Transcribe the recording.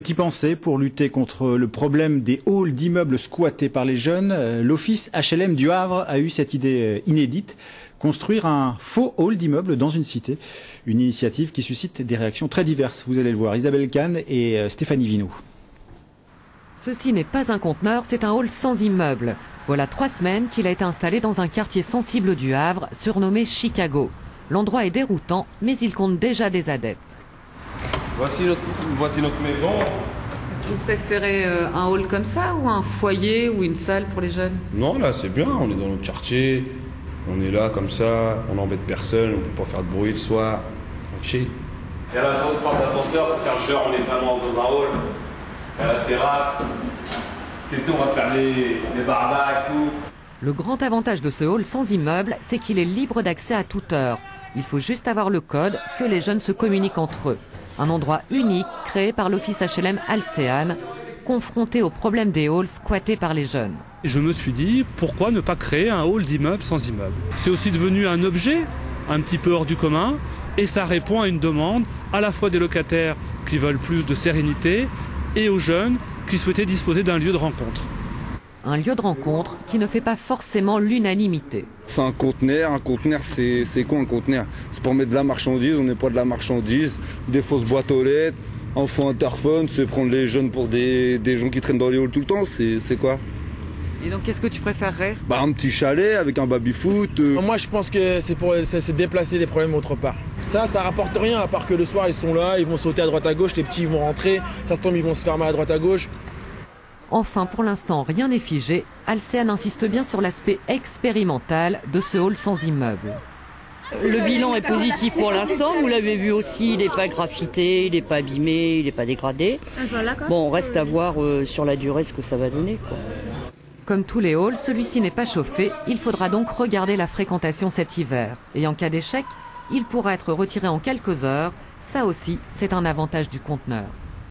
Y penser pour lutter contre le problème des halls d'immeubles squattés par les jeunes. L'office HLM du Havre a eu cette idée inédite, construire un faux hall d'immeuble dans une cité. Une initiative qui suscite des réactions très diverses. Vous allez le voir. Isabelle Kahn et Stéphanie Vinou. Ceci n'est pas un conteneur, c'est un hall sans immeuble. Voilà 3 semaines qu'il a été installé dans un quartier sensible du Havre, surnommé Chicago. L'endroit est déroutant, mais il compte déjà des adeptes. Voici notre maison. Vous préférez un hall comme ça ou un foyer ou une salle pour les jeunes? Non, là c'est bien, on est dans notre quartier, on est là comme ça, on n'embête personne, on ne peut pas faire de bruit le soir, tranquille. Il y a la porte d'ascenseur pour faire genre on est vraiment dans un hall. Il y a la terrasse. Cet été on va faire des barbacs, tout. Le grand avantage de ce hall sans immeuble, c'est qu'il est libre d'accès à toute heure. Il faut juste avoir le code, que les jeunes se communiquent entre eux. Un endroit unique créé par l'office HLM Alcéane, confronté au problème des halls squattés par les jeunes. Je me suis dit, pourquoi ne pas créer un hall d'immeuble sans immeuble? C'est aussi devenu un objet un petit peu hors du commun et ça répond à une demande à la fois des locataires qui veulent plus de sérénité et aux jeunes qui souhaitaient disposer d'un lieu de rencontre. Un lieu de rencontre qui ne fait pas forcément l'unanimité. C'est un conteneur c'est quoi un conteneur? C'est pour mettre de la marchandise, on n'est pas de la marchandise, des fausses boîtes aux lettres, enfants interphone, c'est prendre les jeunes pour des gens qui traînent dans les halls tout le temps, c'est quoi? Et donc qu'est-ce que tu préférerais? Un petit chalet avec un baby-foot. Moi je pense que c'est déplacer des problèmes autre part. Ça rapporte rien à part que le soir ils sont là, ils vont sauter à droite à gauche, les petits vont rentrer, ça se tombe ils vont se fermer à droite à gauche. Enfin, pour l'instant, rien n'est figé. Alcéane insiste bien sur l'aspect expérimental de ce hall sans immeuble. Le bilan est positif pour l'instant. Vous l'avez vu aussi, il n'est pas graffité, il n'est pas abîmé, il n'est pas dégradé. Bon, on reste à voir sur la durée ce que ça va donner, quoi. Comme tous les halls, celui-ci n'est pas chauffé. Il faudra donc regarder la fréquentation cet hiver. Et en cas d'échec, il pourra être retiré en quelques heures. Ça aussi, c'est un avantage du conteneur.